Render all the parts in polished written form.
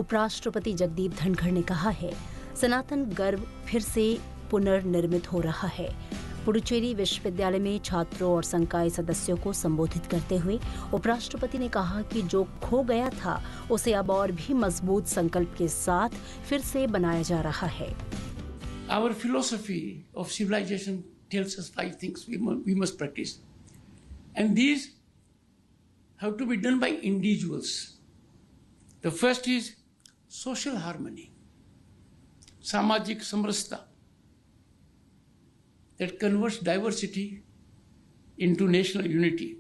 उपराष्ट्रपति जगदीप धनखड़ ने कहा है, सनातन गर्व फिर से पुनर्निर्मित हो रहा है। पुडुचेरी विश्वविद्यालय में छात्रों और संकाय सदस्यों को संबोधित करते हुए उपराष्ट्रपति ने कहा कि जो खो गया था उसे अब और भी मजबूत संकल्प के साथ फिर से बनाया जा रहा है। Our philosophy of civilization tells us 5 things we must practice, and these have to be done by individuals. The first is social harmony, samajik samrasata, that converts diversity into national unity.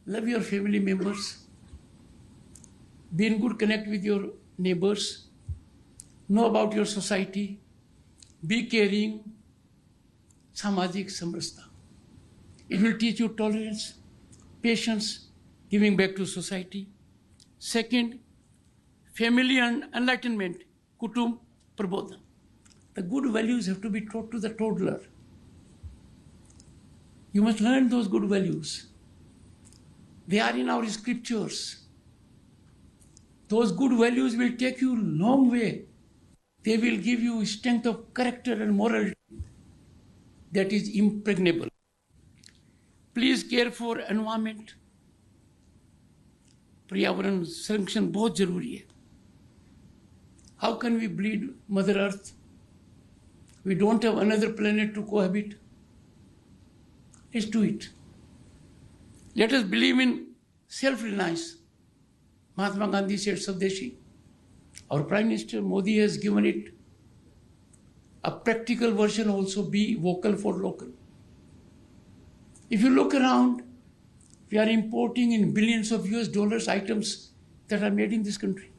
Love your family members, be in good connect with your neighbors, know about your society, be caring, samajik samrasata. It will teach you tolerance, patience, giving back to society. Second, family and enlightenment, kutum prabodhan. The good values have to be taught to the toddler. You must learn those good values. They are in our scriptures. Those good values will take you a long way. They will give you strength of character and morality that is impregnable. Please care for environment. पर्यावरण संरक्षण बहुत जरूरी है. How can we bleed Mother Earth? We don't have another planet to cohabit. Let's do it. Let us believe in self-reliance. Mahatma Gandhi said Swadeshi. Our Prime Minister Modi has given it a practical version also, be vocal for local. If you look around, we are importing in billions of US dollars items that are made in this country.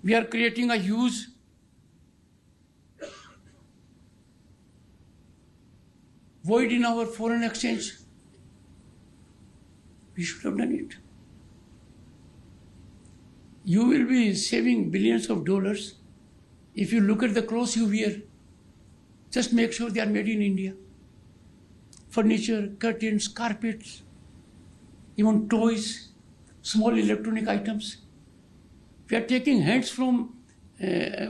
We are creating a huge void in our foreign exchange. We should have done it. You will be saving billions of dollars if you look at the clothes you wear. Just make sure they are made in India. Furniture, curtains, carpets, even toys, small electronic items. We are taking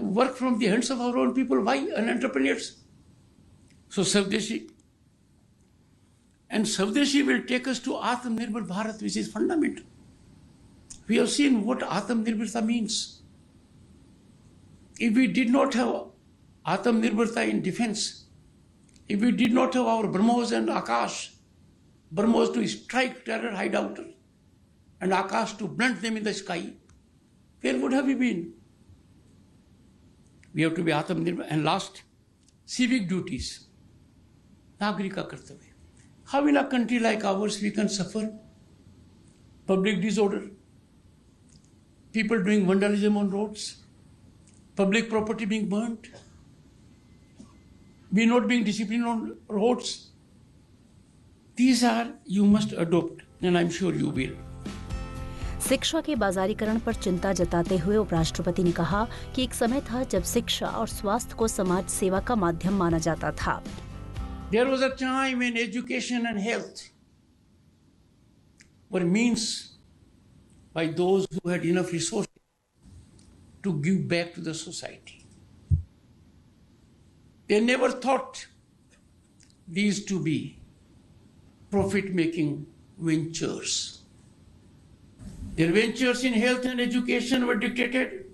work from the hands of our own people. Why? And entrepreneurs. So Swadeshi. And Swadeshi will take us to Atmanirbhar Bharat, which is fundamental. We have seen what Atmanirbharta means. If we did not have Atmanirbharta in defense, if we did not have our BrahMos and Akash, BrahMos to strike terror hideouters and Akash to blunt them in the sky, where would have we been? We have to be Atmanirbhar. And last, civic duties. Nagrika Kartavya. How in a country like ours we can suffer public disorder, people doing vandalism on roads, public property being burnt, we not being disciplined on roads. These are, you must adopt, and I'm sure you will. शिक्षा के बाजारीकरण पर चिंता जताते हुए उपराष्ट्रपति ने कहा कि एक समय था जब शिक्षा और स्वास्थ्य को समाज सेवा का माध्यम माना जाता था. There was a time when education and health were means by those who had enough resources to give back to the society. They never thought these to be profit-making ventures. Their ventures in health and education were dictated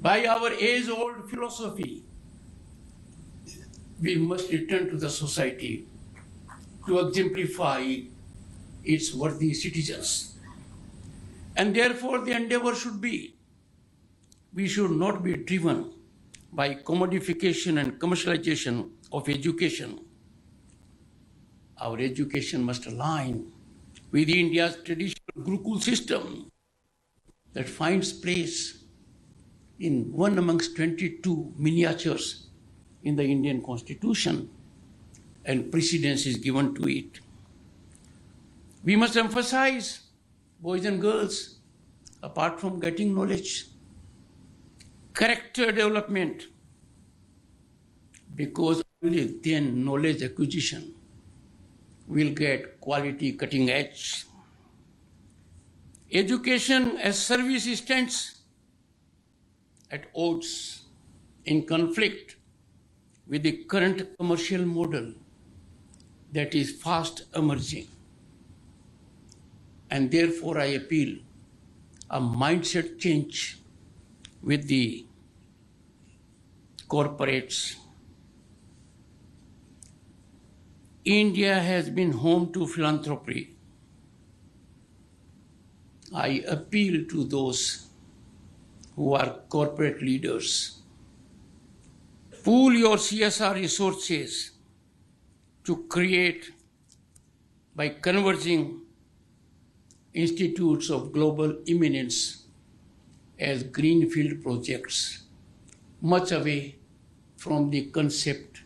by our age-old philosophy. We must return to the society to exemplify its worthy citizens. And therefore the endeavor should be, we should not be driven by commodification and commercialization of education. Our education must align with India's traditional Gurukul system that finds place in one amongst 22 miniatures in the Indian Constitution, and precedence is given to it. We must emphasize boys and girls, apart from getting knowledge, character development, because only then knowledge acquisition will get quality cutting edge. Education as service stands at odds, in conflict with the current commercial model that is fast emerging. And therefore I appeal a mindset change with the corporates. India has been home to philanthropy. I appeal to those who are corporate leaders. Pool your CSR resources to create, by converging institutes of global eminence as greenfield projects, much away from the concept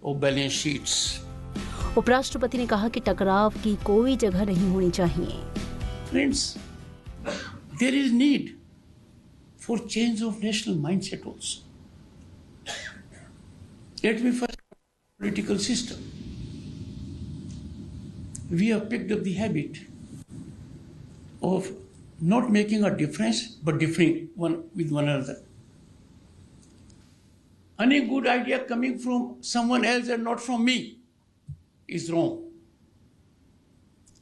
of balance sheets. उपराष्ट्रपति ने कहा कि टकराव की कोई जगह नहीं होनी चाहिए. Friends, there is need for change of national mindset also. Let me first political system. We have picked up the habit of not making a difference but differing one with one another. Any good idea coming from someone else and not from me is wrong.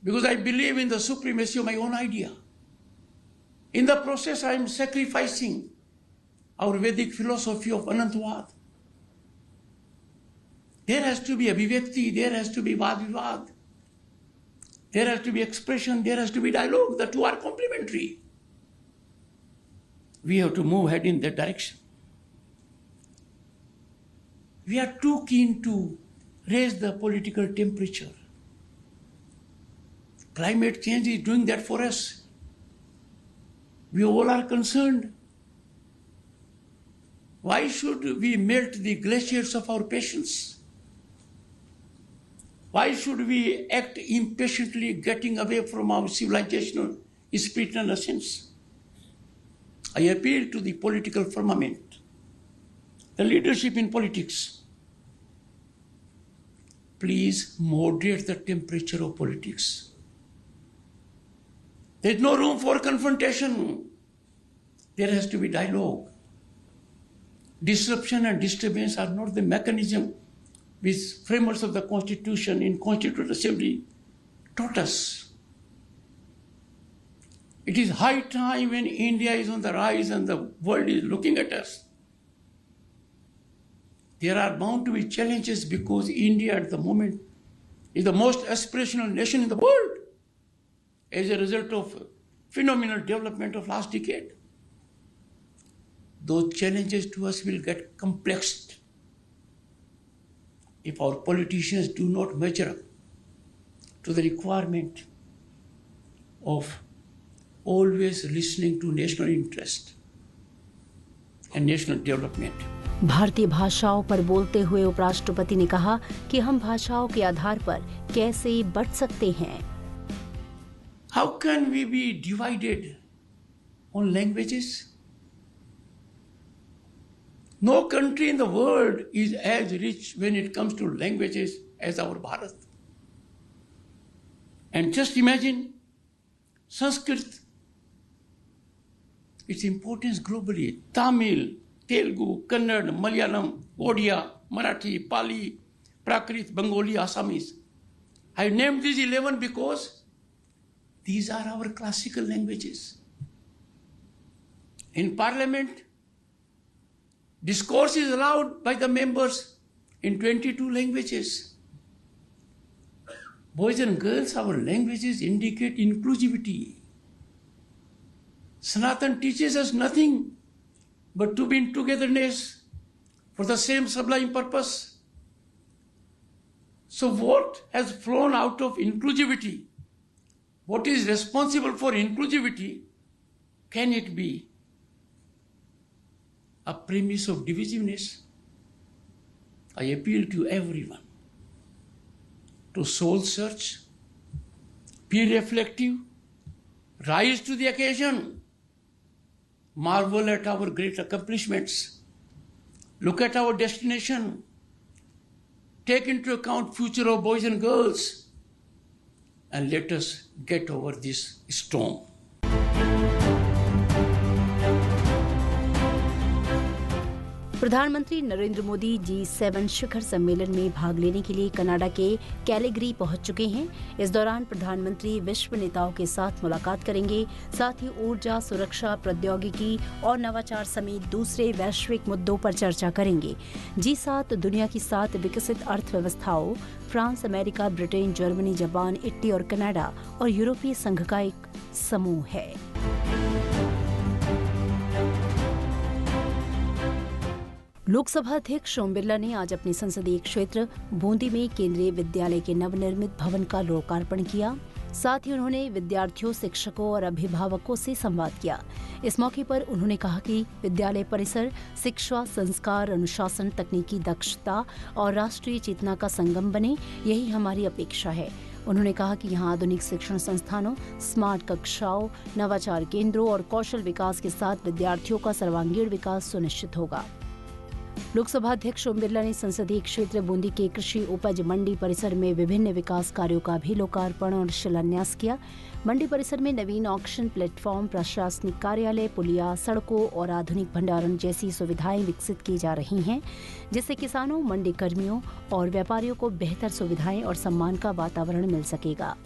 Because I believe in the supremacy of my own idea. In the process, I am sacrificing our Vedic philosophy of Anantavad. There has to be abhivekti, there has to be vad-vivad, there has to be expression, there has to be dialogue. The two are complementary. We have to move ahead in that direction. We are too keen to raise the political temperature. Climate change is doing that for us. We all are concerned. Why should we melt the glaciers of our patience? Why should we act impatiently, getting away from our civilizational spirit and essence? I appeal to the political firmament, the leadership in politics. Please moderate the temperature of politics. There is no room for confrontation. There has to be dialogue. Disruption and disturbance are not the mechanism which framers of the Constitution in Constituent Assembly taught us. It is high time, when India is on the rise and the world is looking at us. There are bound to be challenges because India at the moment is the most aspirational nation in the world as a result of phenomenal development of last decade. Those challenges to us will get complexed if our politicians do not measure up to the requirement of always listening to national interest and national development. भारतीय भाषाओं पर बोलते हुए उपराष्ट्रपति ने कहा कि हम भाषाओं के आधार पर कैसे बढ़ सकते हैं. How can we be divided on languages? No country in the world is as rich when it comes to languages as our Bharat. And just imagine Sanskrit, its importance globally. Tamil, Telugu, Kannada, Malayalam, Odia, Marathi, Pali, Prakrit, Bengali, Assamese. I named these 11 because these are our classical languages. In Parliament, discourse is allowed by the members in 22 languages. Boys and girls, our languages indicate inclusivity. Sanatan teaches us nothing but to be in togetherness for the same sublime purpose. So what has flown out of inclusivity? What is responsible for inclusivity? Can it be a premise of divisiveness? I appeal to everyone to soul search, be reflective, rise to the occasion, marvel at our great accomplishments, look at our destination, take into account future of boys and girls, and let us get over this storm. प्रधानमंत्री Narendra Modi G7 शिखर सम्मेलन में भाग लेने के लिए Canada के Calgary पहुंच चुके हैं। इस दौरान प्रधानमंत्री विश्व नेताओं के साथ मुलाकात करेंगे। साथ ही ऊर्जा, सुरक्षा, प्रौद्योगिकी और नवाचार समेत दूसरे वैश्विक मुद्दों पर चर्चा करेंगे। G7 दुनिया की 7 विकसित अर्थव्यवस्थाओं France, America, Britain, Germany, Japan, Italy और कनाडा और यूरोपीय संघ का एक समूह है। लोकसभा अध्यक्ष ओम बिरला ने आज अपने संसदीय क्षेत्र बूंदी में केंद्रीय विद्यालय के नवनिर्मित भवन का लोकार्पण किया। साथ ही उन्होंने विद्यार्थियों, शिक्षकों और अभिभावकों से संवाद किया। इस मौके पर उन्होंने कहा कि विद्यालय परिसर शिक्षा, संस्कार, अनुशासन, तकनीकी दक्षता और राष्ट्रीय चेतना का संगम बने, यही हमारी अपेक्षा है। उन्होंने कहा कि यहाँ आधुनिक शिक्षण संस्थानों, स्मार्ट कक्षाओं, नवाचार केंद्रों और कौशल विकास के साथ विद्यार्थियों का सर्वांगीण विकास सुनिश्चित होगा। लोकसभा अध्यक्ष ओम बिरला ने संसदीय क्षेत्र बूंदी के कृषि उपज मंडी परिसर में विभिन्न विकास कार्यों का भी लोकार्पण और शिलान्यास किया। मंडी परिसर में नवीन ऑक्शन प्लेटफॉर्म, प्रशासनिक कार्यालय, पुलिया, सड़कों और आधुनिक भंडारण जैसी सुविधाएं विकसित की जा रही हैं, जिससे किसानों, मंडी कर्मियों और व्यापारियों को बेहतर सुविधाएं और सम्मान का वातावरण मिल सकेगा।